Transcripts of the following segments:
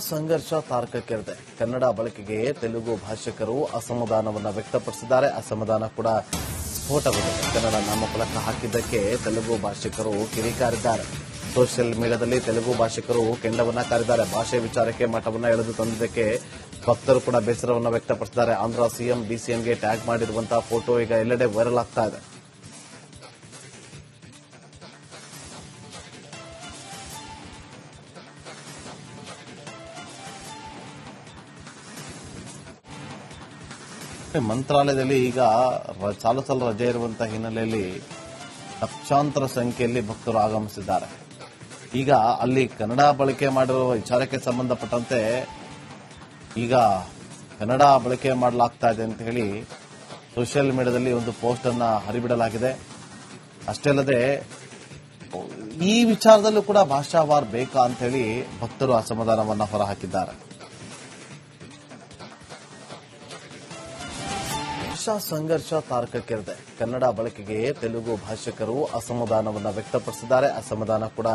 ಸಂಘರ್ಷ ತಾರಕಕ್ಕೇರಿದೆ. ಕನ್ನಡ ಬಳಕೆಗೆ ತೆಲುಗು ಭಾಷಿಕರು ಅಸಮಾಧಾನವನ್ನು ವ್ಯಕ್ತಪಡಿಸಿದ್ದಾರೆ. ಅಸಮಾಧಾನ ಕೂಡ ಸ್ಫೋಟಗೊಂಡಿದೆ. ಕನ್ನಡ ನಾಮಫಲಕ ಹಾಕಿದ್ದಕ್ಕೆ ತೆಲುಗು ಭಾಷಿಕರು ಕಿರಿಕಾರಿದ್ದಾರೆ. ಸೋಷಿಯಲ್ ಮೀಡಿಯಾದಲ್ಲಿ ತೆಲುಗು ಭಾಷಿಕರು ಕೆಂಡವನ್ನ ಕಾರಿದ್ದಾರೆ. ಭಾಷೆ ವಿಚಾರಕ್ಕೆ ಮಠವನ್ನ ಎಳೆದು ತಂದಿದ್ದಕ್ಕೆ ಭಕ್ತರು ಕೂಡ ಬೇಸರವನ್ನು ವ್ಯಕ್ತಪಡಿಸಿದ್ದಾರೆ. ಆಂಧ್ರ ಸಿಎಂ ಡಿಸಿಎಂಗೆ ಟ್ಯಾಗ್ ಮಾಡಿರುವಂತಹ ಫೋಟೋ ಈಗ ಎಲ್ಲೆಡೆ ವೈರಲ್ ಆಗ್ತಾ ಇದೆ. ಮಂತ್ರಾಲಯದಲ್ಲಿ ಈಗ ಚಾಲುಸಲು ರಜೆ ಇರುವಂತಹ ಹಿನ್ನೆಲೆಯಲ್ಲಿ ಲಕ್ಷಾಂತರ ಸಂಖ್ಯೆಯಲ್ಲಿ ಭಕ್ತರು ಆಗಮಿಸಿದ್ದಾರೆ. ಈಗ ಅಲ್ಲಿ ಕನ್ನಡ ಬಳಕೆ ಮಾಡಿರುವ ವಿಚಾರಕ್ಕೆ ಸಂಬಂಧಪಟ್ಟಂತೆ ಈಗ ಕನ್ನಡ ಬಳಕೆ ಮಾಡಲಾಗ್ತಾ ಇದೆ ಅಂತ ಹೇಳಿ ಸೋಷಿಯಲ್ ಮೀಡಿಯಾದಲ್ಲಿ ಒಂದು ಪೋಸ್ಟ್ ಅನ್ನ ಹರಿಬಿಡಲಾಗಿದೆ. ಅಷ್ಟೇ ಅಲ್ಲದೆ ಈ ವಿಚಾರದಲ್ಲೂ ಕೂಡ ಭಾಷಾವಾರ್ ಬೇಕಾ ಅಂತ ಹೇಳಿ ಭಕ್ತರು ಅಸಮಾಧಾನವನ್ನ ಹೊರಹಾಕಿದ್ದಾರೆ. ಸಂಘರ್ಷ ತಾರಕಕ್ಕೇರಿದೆ. ಕನ್ನಡ ಬಳಕೆಗೆ ತೆಲುಗು ಭಾಷಿಕರು ಅಸಮಾಧಾನವನ್ನು ವ್ಯಕ್ತಪಡಿಸಿದ್ದಾರೆ. ಅಸಮಾಧಾನ ಕೂಡ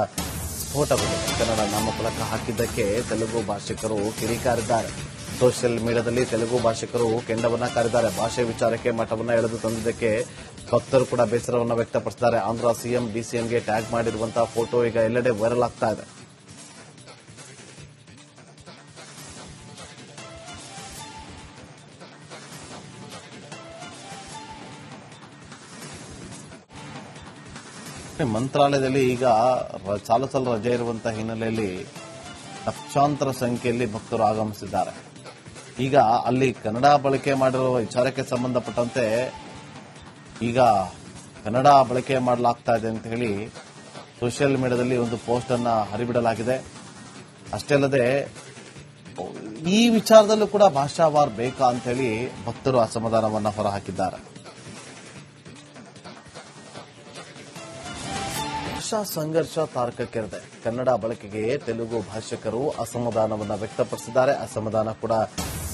ಸ್ಫೋಟಗೊಂಡಿದೆ. ಕನ್ನಡ ನಾಮಫಲಕ ಹಾಕಿದ್ದಕ್ಕೆ ತೆಲುಗು ಭಾಷಿಕರು ಕಿರಿಕಾರಿದ್ದಾರೆ. ಸೋಷಿಯಲ್ ಮೀಡಿಯಾದಲ್ಲಿ ತೆಲುಗು ಭಾಷಿಕರು ಕೆಂಡವನ್ನ ಕಾರಿದ್ದಾರೆ. ಭಾಷೆ ವಿಚಾರಕ್ಕೆ ಮಠವನ್ನ ಎಳೆದು ತಂದಿದ್ದಕ್ಕೆ ಭಕ್ತರು ಕೂಡ ಬೇಸರವನ್ನು ವ್ಯಕ್ತಪಡಿಸಿದ್ದಾರೆ. ಆಂಧ್ರ ಸಿಎಂ ಡಿಸಿಎಂಗೆ ಟ್ಯಾಗ್ ಮಾಡಿರುವಂತಹ ಫೋಟೋ ಈಗ ಎಲ್ಲೆಡೆ ವೈರಲ್ ಆಗ್ತಾ ಇದೆ. ಮಂತ್ರಾಲಯದಲ್ಲಿ ಈಗ ಚಾಲುಸಲು ರಜೆ ಇರುವಂತಹ ಹಿನ್ನೆಲೆಯಲ್ಲಿ ಲಕ್ಷಾಂತರ ಸಂಖ್ಯೆಯಲ್ಲಿ ಭಕ್ತರು ಆಗಮಿಸಿದ್ದಾರೆ. ಈಗ ಅಲ್ಲಿ ಕನ್ನಡ ಬಳಕೆ ಮಾಡಿರುವ ವಿಚಾರಕ್ಕೆ ಸಂಬಂಧಪಟ್ಟಂತೆ ಈಗ ಕನ್ನಡ ಬಳಕೆ ಮಾಡಲಾಗ್ತಾ ಇದೆ ಅಂತ ಹೇಳಿ ಸೋಷಿಯಲ್ ಮೀಡಿಯಾದಲ್ಲಿ ಒಂದು ಪೋಸ್ಟ್ ಅನ್ನ ಹರಿಬಿಡಲಾಗಿದೆ. ಅಷ್ಟೇ ಅಲ್ಲದೆ ಈ ವಿಚಾರದಲ್ಲೂ ಕೂಡ ಭಾಷಾವಾರ್ ಬೇಕಾ ಅಂತ ಹೇಳಿ ಭಕ್ತರು ಅಸಮಾಧಾನವನ್ನ ಹೊರಹಾಕಿದ್ದಾರೆ. ಸಂಘರ್ಷ ತಾರಕಕ್ಕೇರಿದೆ. ಕನ್ನಡ ಬಳಕೆಗೆ ತೆಲುಗು ಭಾಷಿಕರು ಅಸಮಾಧಾನವನ್ನು ವ್ಯಕ್ತಪಡಿಸಿದ್ದಾರೆ. ಅಸಮಾಧಾನ ಕೂಡ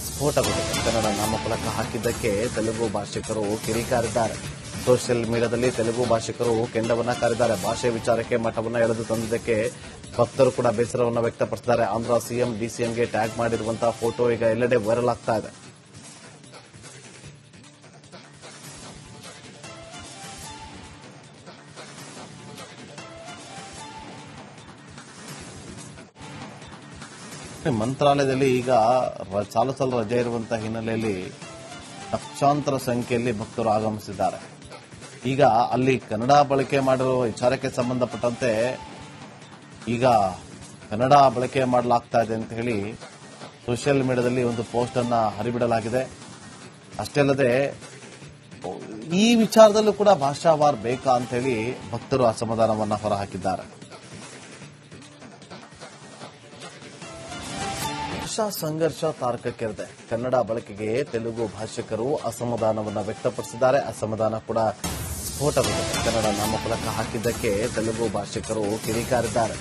ಸ್ಫೋಟಗೊಂಡಿದೆ. ಕನ್ನಡ ನಾಮಫಲಕ ಹಾಕಿದ್ದಕ್ಕೆ ತೆಲುಗು ಭಾಷಿಕರು ಕಿರಿಕಾರಿದ್ದಾರೆ. ಸೋಷಿಯಲ್ ಮೀಡಿಯಾದಲ್ಲಿ ತೆಲುಗು ಭಾಷಿಕರು ಕೆಂಡವನ್ನ ಕಾರಿದ್ದಾರೆ. ಭಾಷೆ ವಿಚಾರಕ್ಕೆ ಮಠವನ್ನ ಎಳೆದು ತಂದಿದ್ದಕ್ಕೆ ಭಕ್ತರು ಕೂಡ ಬೇಸರವನ್ನು ವ್ಯಕ್ತಪಡಿಸಿದ್ದಾರೆ. ಆಂಧ್ರ ಸಿಎಂ ಡಿಸಿಎಂಗೆ ಟ್ಯಾಗ್ ಮಾಡಿರುವಂತಹ ಫೋಟೋ ಈಗ ಎಲ್ಲೆಡೆ ವೈರಲ್ ಆಗ್ತಾ ಇದೆ. ಮಂತ್ರಾಲಯದಲ್ಲಿ ಈಗ ಚಾಲುಸಲು ರಜೆ ಇರುವಂತಹ ಹಿನ್ನೆಲೆಯಲ್ಲಿ ಲಕ್ಷಾಂತರ ಸಂಖ್ಯೆಯಲ್ಲಿ ಭಕ್ತರು ಆಗಮಿಸಿದ್ದಾರೆ. ಈಗ ಅಲ್ಲಿ ಕನ್ನಡ ಬಳಕೆ ಮಾಡಿರುವ ವಿಚಾರಕ್ಕೆ ಸಂಬಂಧಪಟ್ಟಂತೆ ಈಗ ಕನ್ನಡ ಬಳಕೆ ಮಾಡಲಾಗ್ತಾ ಇದೆ ಅಂತ ಹೇಳಿ ಸೋಷಿಯಲ್ ಮೀಡಿಯಾದಲ್ಲಿ ಒಂದು ಪೋಸ್ಟ್ ಅನ್ನ ಹರಿಬಿಡಲಾಗಿದೆ. ಅಷ್ಟೇ ಅಲ್ಲದೆ ಈ ವಿಚಾರದಲ್ಲೂ ಕೂಡ ಭಾಷಾವಾರ್ ಬೇಕಾ ಅಂತ ಹೇಳಿ ಭಕ್ತರು ಅಸಮಾಧಾನವನ್ನ ಹೊರಹಾಕಿದ್ದಾರೆ. ಸಂಘರ್ಷ ತಾರಕಕ್ಕೇರಿದೆ. ಕನ್ನಡ ಬಳಕೆಗೆ ತೆಲುಗು ಭಾಷಿಕರು ಅಸಮಾಧಾನವನ್ನು ವ್ಯಕ್ತಪಡಿಸಿದ್ದಾರೆ. ಅಸಮಾಧಾನ ಕೂಡ ಸ್ಫೋಟಗೊಂಡಿದೆ. ಕನ್ನಡ ನಾಮಫಲಕ ಹಾಕಿದ್ದಕ್ಕೆ ತೆಲುಗು ಭಾಷಿಕರು ಕಿರಿಕಾರಿದ್ದಾರೆ.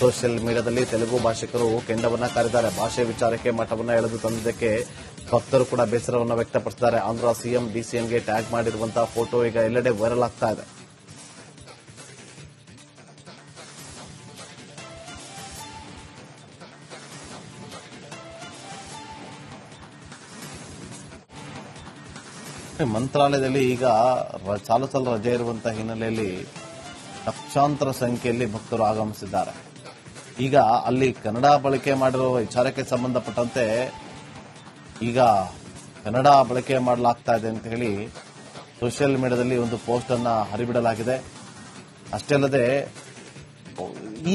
ಸೋಷಿಯಲ್ ಮೀಡಿಯಾದಲ್ಲಿ ತೆಲುಗು ಭಾಷಿಕರು ಕೆಂಡವನ್ನ ಕಾರಿದ್ದಾರೆ. ಭಾಷೆ ವಿಚಾರಕ್ಕೆ ಮಠವನ್ನ ಎಳೆದು ತಂದಿದ್ದಕ್ಕೆ ಭಕ್ತರು ಕೂಡ ಬೇಸರವನ್ನು ವ್ಯಕ್ತಪಡಿಸಿದ್ದಾರೆ. ಆಂಧ್ರ ಸಿಎಂ ಡಿಸಿಎಂಗೆ ಟ್ಯಾಗ್ ಮಾಡಿರುವಂತಹ ಫೋಟೋ ಈಗ ಎಲ್ಲೆಡೆ ವೈರಲ್ ಆಗ್ತಾ ಇದೆ. ಮಂತ್ರಾಲಯದಲ್ಲಿ ಈಗ ಚಾಲುಸಲು ರಜೆ ಇರುವಂತಹ ಹಿನ್ನೆಲೆಯಲ್ಲಿ ಲಕ್ಷಾಂತರ ಸಂಖ್ಯೆಯಲ್ಲಿ ಭಕ್ತರು ಆಗಮಿಸಿದ್ದಾರೆ. ಈಗ ಅಲ್ಲಿ ಕನ್ನಡ ಬಳಕೆ ಮಾಡಿರುವ ವಿಚಾರಕ್ಕೆ ಸಂಬಂಧಪಟ್ಟಂತೆ ಈಗ ಕನ್ನಡ ಬಳಕೆ ಮಾಡಲಾಗ್ತಾ ಇದೆ ಅಂತ ಹೇಳಿ ಸೋಷಿಯಲ್ ಮೀಡಿಯಾದಲ್ಲಿ ಒಂದು ಪೋಸ್ಟ್ ಅನ್ನ ಹರಿಬಿಡಲಾಗಿದೆ. ಅಷ್ಟೇ ಅಲ್ಲದೆ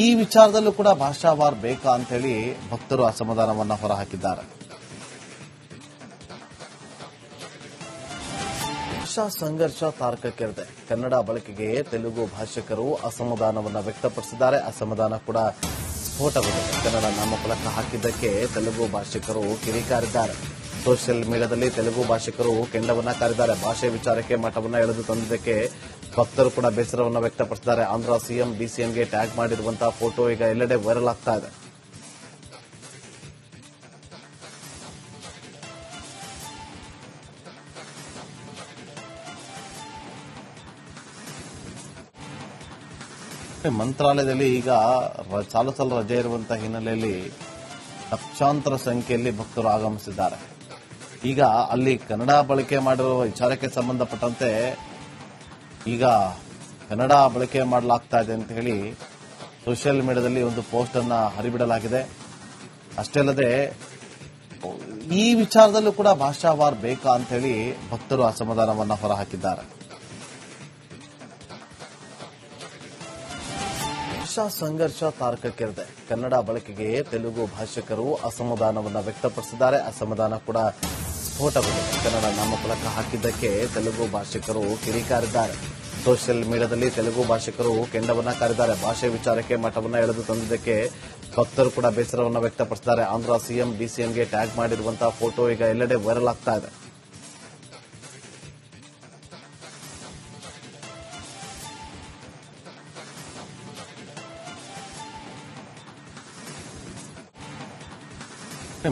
ಈ ವಿಚಾರದಲ್ಲೂ ಕೂಡ ಭಾಷಾವಾರ್ ಬೇಕಾ ಅಂತ ಹೇಳಿ ಭಕ್ತರು ಅಸಮಾಧಾನವನ್ನ ಹೊರಹಾಕಿದ್ದಾರೆ. ಸಂಘರ್ಷ ತಾರಕಕ್ಕೇರಿದೆ. ಕನ್ನಡ ಬಳಕೆಗೆ ತೆಲುಗು ಭಾಷಿಕರು ಅಸಮಾಧಾನವನ್ನು ವ್ಯಕ್ತಪಡಿಸಿದ್ದಾರೆ. ಅಸಮಾಧಾನ ಕೂಡ ಸ್ಫೋಟಗೊಂಡಿದೆ. ಕನ್ನಡ ನಾಮಫಲಕ ಹಾಕಿದ್ದಕ್ಕೆ ತೆಲುಗು ಭಾಷಿಕರು ಕಿರಿಕಾರಿದ್ದಾರೆ. ಸೋಷಿಯಲ್ ಮೀಡಿಯಾದಲ್ಲಿ ತೆಲುಗು ಭಾಷಿಕರು ಕೆಂಡವನ್ನ ಕಾರಿದ್ದಾರೆ. ಭಾಷೆ ವಿಚಾರಕ್ಕೆ ಮಠವನ್ನ ಎಳೆದು ತಂದಿದ್ದಕ್ಕೆ ಭಕ್ತರು ಕೂಡ ಬೇಸರವನ್ನು ವ್ಯಕ್ತಪಡಿಸಿದ್ದಾರೆ. ಆಂಧ್ರ ಸಿಎಂ ಡಿಸಿಎಂಗೆ ಟ್ಯಾಗ್ ಮಾಡಿರುವಂತಹ ಫೋಟೋ ಈಗ ಎಲ್ಲೆಡೆ ವೈರಲ್ ಆಗ್ತಾ ಇದೆ. ಮಂತ್ರಾಲಯದಲ್ಲಿ ಈಗ ಚಾಲುಸಲು ರಜೆ ಇರುವಂತಹ ಹಿನ್ನೆಲೆಯಲ್ಲಿ ಲಕ್ಷಾಂತರ ಸಂಖ್ಯೆಯಲ್ಲಿ ಭಕ್ತರು ಆಗಮಿಸಿದ್ದಾರೆ. ಈಗ ಅಲ್ಲಿ ಕನ್ನಡ ಬಳಕೆ ಮಾಡಿರುವ ವಿಚಾರಕ್ಕೆ ಸಂಬಂಧಪಟ್ಟಂತೆ ಈಗ ಕನ್ನಡ ಬಳಕೆ ಮಾಡಲಾಗ್ತಾ ಇದೆ ಅಂತ ಹೇಳಿ ಸೋಷಿಯಲ್ ಮೀಡಿಯಾದಲ್ಲಿ ಒಂದು ಪೋಸ್ಟ್ ಅನ್ನ ಹರಿಬಿಡಲಾಗಿದೆ. ಅಷ್ಟೇ ಅಲ್ಲದೆ ಈ ವಿಚಾರದಲ್ಲೂ ಕೂಡ ಭಾಷಾವಾರ್ ಬೇಕಾ ಅಂತ ಹೇಳಿ ಭಕ್ತರು ಅಸಮಾಧಾನವನ್ನ ಹೊರಹಾಕಿದ್ದಾರೆ. ಭಾಷಾ ಸಂಘರ್ಷ ತಾರಕಕ್ಕೇರಿದೆ. ಕನ್ನಡ ಬಳಕೆಗೆ ತೆಲುಗು ಭಾಷಿಕರು ಅಸಮಾಧಾನವನ್ನ ವ್ಯಕ್ತಪಡಿಸಿದ್ದಾರೆ. ಅಸಮಾಧಾನ ಕೂಡ ಸ್ಫೋಟಗೊಂಡಿದೆ. ಕನ್ನಡ ನಾಮಫಲಕ ಹಾಕಿದ್ದಕ್ಕೆ ತೆಲುಗು ಭಾಷಿಕರು ಕಿಡಿಕಾರಿದ್ದಾರೆ. ಸೋಷಿಯಲ್ ಮೀಡಿಯಾದಲ್ಲಿ ತೆಲುಗು ಭಾಷಿಕರು ಕೆಂಡವನ್ನ ಕಾರಿದ್ದಾರೆ. ಭಾಷೆ ವಿಚಾರಕ್ಕೆ ಮಠವನ್ನ ಎಳೆದು ತಂದಿದ್ದಕ್ಕೆ ಭಕ್ತರು ಕೂಡ ಬೇಸರವನ್ನ ವ್ಯಕ್ತಪಡಿಸಿದ್ದಾರೆ. ಆಂಧ್ರ ಸಿಎಂ ಡಿಸಿಎಂಗೆ ಟ್ಯಾಗ್ ಮಾಡಿರುವಂತಹ ಫೋಟೋ ಈಗ ಎಲ್ಲೆಡೆ ವೈರಲ್ ಆಗ್ತಾ ಇದೆ.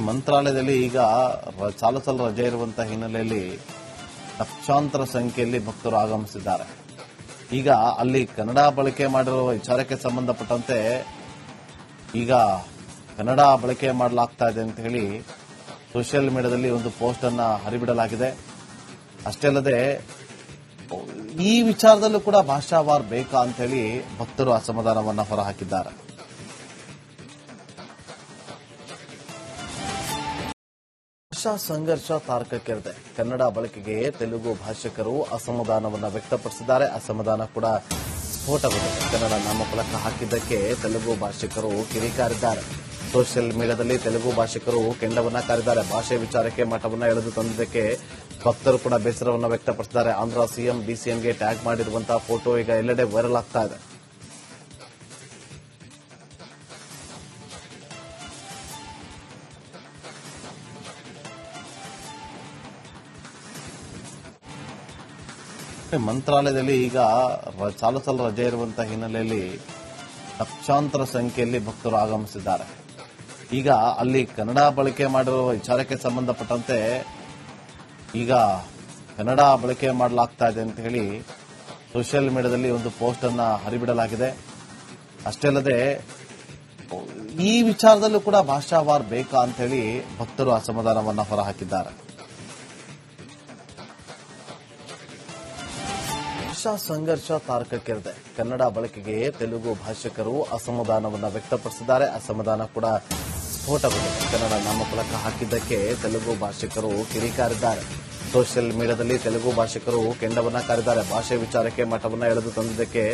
ಮಂತ್ರಾಲಯದಲ್ಲಿ ಈಗ ಸಾಲು ರಜೆ ಇರುವಂತಹ ಹಿನ್ನೆಲೆಯಲ್ಲಿ ಲಕ್ಷಾಂತರ ಸಂಖ್ಯೆಯಲ್ಲಿ ಭಕ್ತರು ಆಗಮಿಸಿದ್ದಾರೆ. ಈಗ ಅಲ್ಲಿ ಕನ್ನಡ ಬಳಕೆ ಮಾಡಿರುವ ವಿಚಾರಕ್ಕೆ ಸಂಬಂಧಪಟ್ಟಂತೆ ಈಗ ಕನ್ನಡ ಬಳಕೆ ಮಾಡಲಾಗ್ತಾ ಇದೆ ಅಂತ ಹೇಳಿ ಸೋಷಿಯಲ್ ಮೀಡಿಯಾದಲ್ಲಿ ಒಂದು ಪೋಸ್ಟ್ ಅನ್ನ ಹರಿಬಿಡಲಾಗಿದೆ. ಅಷ್ಟೇ ಅಲ್ಲದೆ ಈ ವಿಚಾರದಲ್ಲೂ ಕೂಡ ಭಾಷಾವಾರ್ ಬೇಕಾ ಅಂತ ಹೇಳಿ ಭಕ್ತರು ಅಸಮಾಧಾನವನ್ನ ಹೊರಹಾಕಿದ್ದಾರೆ. ಭಾಷಾ ಸಂಘರ್ಷ ತಾರಕಕ್ಕೇರಿದೆ. ಕನ್ನಡ ಬಳಕೆಗೆ ತೆಲುಗು ಭಾಷಿಕರು ಅಸಮಾಧಾನವನ್ನ ವ್ಯಕ್ತಪಡಿಸಿದ್ದಾರೆ. ಅಸಮಾಧಾನ ಕೂಡ ಸ್ಫೋಟಗೊಂಡಿದೆ. ಕನ್ನಡ ನಾಮಫಲಕ ಹಾಕಿದ್ದಕ್ಕೆ ತೆಲುಗು ಭಾಷಿಕರು ಕಿಡಿಕಾರಿದ್ದಾರೆ. ಸೋಷಿಯಲ್ ಮೀಡಿಯಾದಲ್ಲಿ ತೆಲುಗು ಭಾಷಿಕರು ಕೆಂಡವನ್ನ ಕಾರಿದ್ದಾರೆ. ಭಾಷೆ ವಿಚಾರಕ್ಕೆ ಮಠವನ್ನ ಎಳೆದು ತಂದಿದ್ದಕ್ಕೆ ಭಕ್ತರು ಕೂಡ ಬೇಸರವನ್ನ ವ್ಯಕ್ತಪಡಿಸಿದ್ದಾರೆ. ಆಂಧ್ರ ಸಿಎಂ ಡಿಸಿಎಂಗೆ ಟ್ಯಾಗ್ ಮಾಡಿರುವಂತಹ ಫೋಟೋ ಈಗ ಎಲ್ಲೆಡೆ ವೈರಲ್ ಆಗ್ತಾ ಇದೆ. ಮಂತ್ರಾಲಯದಲ್ಲಿ ಈಗ ಸಾಲು ರಜೆ ಇರುವಂತಹ ಹಿನ್ನೆಲೆಯಲ್ಲಿ ಲಕ್ಷಾಂತರ ಸಂಖ್ಯೆಯಲ್ಲಿ ಭಕ್ತರು ಆಗಮಿಸಿದ್ದಾರೆ. ಈಗ ಅಲ್ಲಿ ಕನ್ನಡ ಬಳಕೆ ಮಾಡಿರುವ ವಿಚಾರಕ್ಕೆ ಸಂಬಂಧಪಟ್ಟಂತೆ ಈಗ ಕನ್ನಡ ಬಳಕೆ ಮಾಡಲಾಗ್ತಾ ಇದೆ ಅಂತ ಹೇಳಿ ಸೋಷಿಯಲ್ ಮೀಡಿಯಾದಲ್ಲಿ ಒಂದು ಪೋಸ್ಟ್ ಅನ್ನ ಹರಿಬಿಡಲಾಗಿದೆ. ಅಷ್ಟೇ ಅಲ್ಲದೆ ಈ ವಿಚಾರದಲ್ಲೂ ಕೂಡ ಭಾಷಾವಾರ್ ಬೇಕಾ ಅಂತ ಹೇಳಿ ಭಕ್ತರು ಅಸಮಾಧಾನವನ್ನ ಹೊರಹಾಕಿದ್ದಾರೆ. ಭಾಷಾ ಸಂಘರ್ಷ ತಾರಕಕ್ಕೇರಿದೆ. ಕನ್ನಡ ಬಳಕೆಗೆ ತೆಲುಗು ಭಾಷಿಕರು ಅಸಮಾಧಾನವನ್ನ ವ್ಯಕ್ತಪಡಿಸಿದ್ದಾರೆ. ಅಸಮಾಧಾನ ಕೂಡ ಸ್ಫೋಟಗೊಂಡಿದೆ. ಕನ್ನಡ ನಾಮಫಲಕ ಹಾಕಿದ್ದಕ್ಕೆ ತೆಲುಗು ಭಾಷಿಕರು ಕಿಡಿಕಾರಿದ್ದಾರೆ. ಸೋಷಿಯಲ್ ಮೀಡಿಯಾದಲ್ಲಿ ತೆಲುಗು ಭಾಷಿಕರು ಕೆಂಡವನ್ನ ಕಾರಿದ್ದಾರೆ. ಭಾಷೆ ವಿಚಾರಕ್ಕೆ ಮಠವನ್ನ ಎಳೆದು ತಂದಿದ್ದಕ್ಕೆ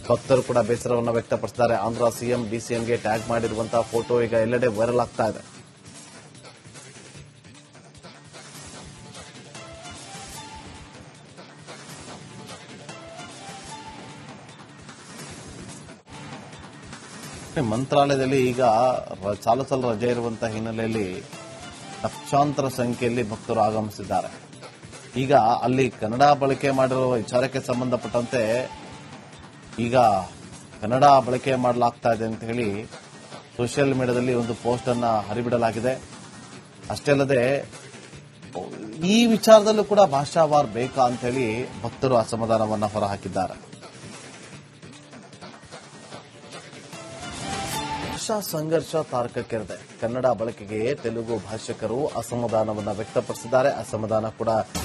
ಭಕ್ತರು ಕೂಡ ಬೇಸರವನ್ನ ವ್ಯಕ್ತಪಡಿಸಿದ್ದಾರೆ. ಆಂಧ್ರ ಸಿಎಂ ಡಿಸಿಎಂಗೆ ಟ್ಯಾಗ್ ಮಾಡಿರುವಂತಹ ಫೋಟೋ ಈಗ ಎಲ್ಲೆಡೆ ವೈರಲ್ ಆಗ್ತಾ ಇದೆ. ಮಂತ್ರಾಲಯದಲ್ಲಿ ಈಗ ಸಾಲು ರಜೆ ಇರುವಂತಹ ಹಿನ್ನೆಲೆಯಲ್ಲಿ ಲಕ್ಷಾಂತರ ಸಂಖ್ಯೆಯಲ್ಲಿ ಭಕ್ತರು ಆಗಮಿಸಿದ್ದಾರೆ. ಈಗ ಅಲ್ಲಿ ಕನ್ನಡ ಬಳಕೆ ಮಾಡಿರುವ ವಿಚಾರಕ್ಕೆ ಸಂಬಂಧಪಟ್ಟಂತೆ ಈಗ ಕನ್ನಡ ಬಳಕೆ ಮಾಡಲಾಗ್ತಾ ಇದೆ ಅಂತ ಹೇಳಿ ಸೋಷಿಯಲ್ ಮೀಡಿಯಾದಲ್ಲಿ ಒಂದು ಪೋಸ್ಟ್ ಅನ್ನ ಹರಿಬಿಡಲಾಗಿದೆ. ಅಷ್ಟೇ ಅಲ್ಲದೆ ಈ ವಿಚಾರದಲ್ಲೂ ಕೂಡ ಭಾಷಾವಾರ್ ಬೇಕಾ ಅಂತ ಹೇಳಿ ಭಕ್ತರು ಅಸಮಾಧಾನವನ್ನ ಹೊರಹಾಕಿದ್ದಾರೆ. ಭಾಷಾ ಸಂಘರ್ಷ ತಾರಕಕ್ಕೇರಿದೆ. ಕನ್ನಡ ಬಳಕೆಗೆ ತೆಲುಗು ಭಾಷಿಕರು ಅಸಮಾಧಾನವನ್ನ ವ್ಯಕ್ತಪಡಿಸಿದ್ದಾರೆ. ಅಸಮಾಧಾನ ಕೂಡ